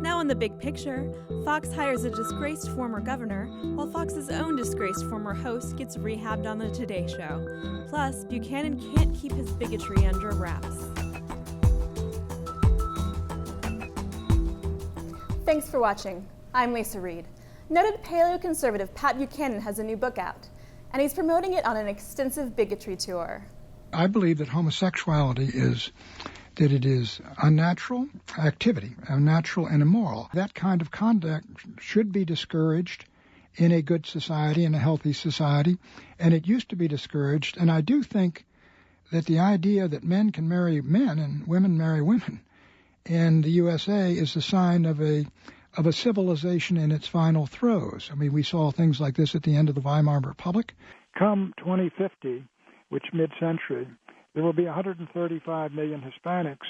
Now in the big picture, Fox hires a disgraced former governor, while Fox's own disgraced former host gets rehabbed on the Today Show. Plus, Buchanan can't keep his bigotry under wraps. Thanks for watching. I'm Lisa Reed. Noted paleoconservative Pat Buchanan has a new book out, and he's promoting it on an extensive bigotry tour. I believe that homosexuality is unnatural activity, unnatural and immoral. That kind of conduct should be discouraged in a good society, in a healthy society, and it used to be discouraged. And I do think that the idea that men can marry men and women marry women in the USA is a sign of a civilization in its final throes. I mean, we saw things like this at the end of the Weimar Republic. Come 2050, which mid-century, there will be 135 million Hispanics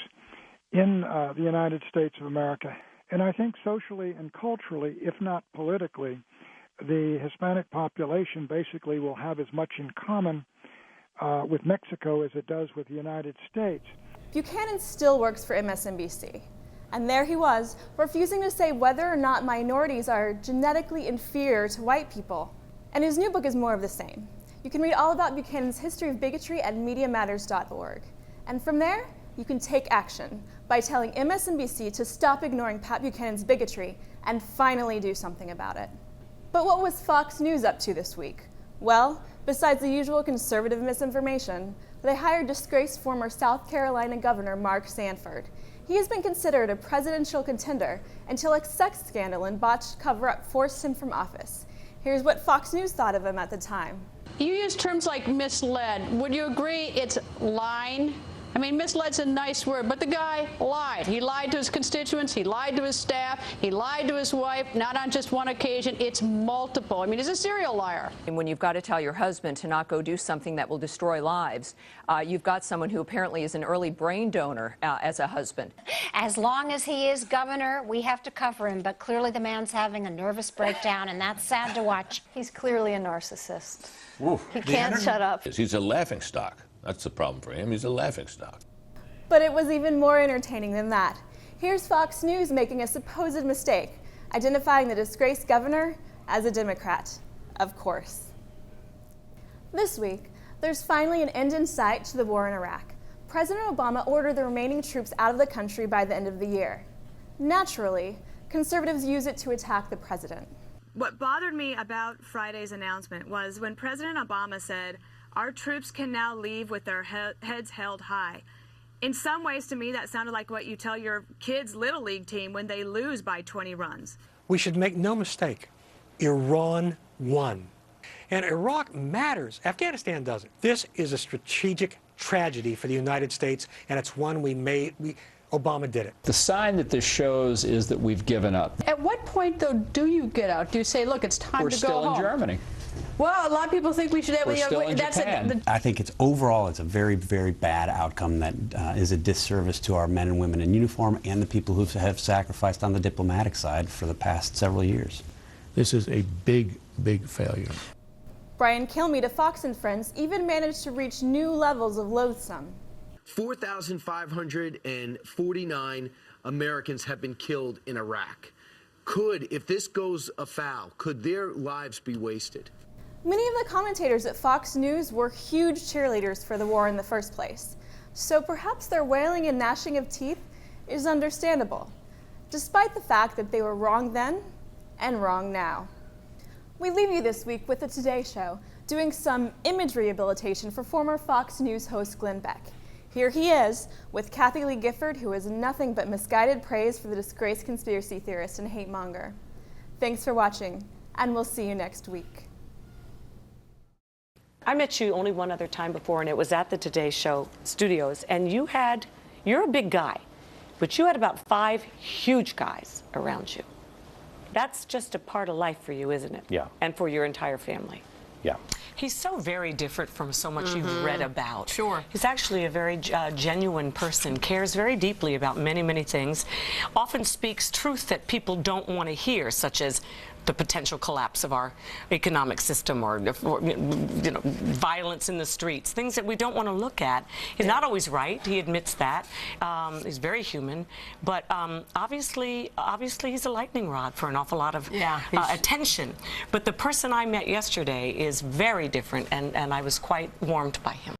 in the United States of America. And I think socially and culturally, if not politically, the Hispanic population basically will have as much in common with Mexico as it does with the United States. Buchanan still works for MSNBC. And there he was, refusing to say whether or not minorities are genetically inferior to white people. And his new book is more of the same. You can read all about Buchanan's history of bigotry at MediaMatters.org. And from there, you can take action by telling MSNBC to stop ignoring Pat Buchanan's bigotry and finally do something about it. But what was Fox News up to this week? Well, besides the usual conservative misinformation, they hired disgraced former South Carolina Governor Mark Sanford. He has been considered a presidential contender until a sex scandal and botched cover-up forced him from office. Here's what Fox News thought of him at the time. You use terms like misled. Would you agree it's lying? I mean, misled's a nice word, but the guy lied. He lied to his constituents, he lied to his staff, he lied to his wife, not on just one occasion, it's multiple. I mean, he's a serial liar. And when you've got to tell your husband to not go do something that will destroy lives, you've got someone who apparently is an early brain donor as a husband. As long as he is governor, we have to cover him, but clearly the man's having a nervous breakdown, and that's sad to watch. He's clearly a narcissist. Oof. He can't shut up. He's a laughingstock. That's the problem for him. He's a laughingstock. But it was even more entertaining than that. Here's Fox News making a supposed mistake, identifying the disgraced governor as a Democrat, of course. This week, there's finally an end in sight to the war in Iraq. President Obama ordered the remaining troops out of the country by the end of the year. Naturally, conservatives use it to attack the president. What bothered me about Friday's announcement was when President Obama said, "Our troops can now leave with their heads held high." In some ways, to me, that sounded like what you tell your kids' Little League team when they lose by 20 runs. We should make no mistake. Iran won. And Iraq matters. Afghanistan doesn't. This is a strategic tragedy for the United States, and it's one Obama did it. The sign that this shows is that we've given up. At what point, though, do you get out? Do you say, look, it's time to go home? We're still in Germany. Well, a lot of people think we should have... We're still in Japan. I think overall it's a very, very bad outcome that is a disservice to our men and women in uniform and the people who have sacrificed on the diplomatic side for the past several years. This is a big, big failure. Brian Kilmeade of Fox & Friends even managed to reach new levels of loathsome. 4,549 Americans have been killed in Iraq. If this goes afoul, could their lives be wasted? Many of the commentators at Fox News were huge cheerleaders for the war in the first place, so perhaps their wailing and gnashing of teeth is understandable, despite the fact that they were wrong then and wrong now. We leave you this week with the Today Show, doing some image rehabilitation for former Fox News host Glenn Beck. Here he is with Kathy Lee Gifford, who is nothing but misguided praise for the disgraced conspiracy theorist and hate monger. Thanks for watching, and we'll see you next week. I met you only one other time before, and it was at the Today Show studios, and you're a big guy, but you had about 5 huge guys around you. That's just a part of life for you, isn't it? Yeah. And for your entire family. Yeah. He's so very different from so much you've read about. Sure. He's actually a very genuine person, cares very deeply about many, many things, often speaks truth that people don't want to hear, such as the potential collapse of our economic system, or you know, violence in the streets, things that we don't want to look at. He's not always right. He admits that. He's very human, but obviously he's a lightning rod for an awful lot of attention. But the person I met yesterday is very different, and I was quite warmed by him.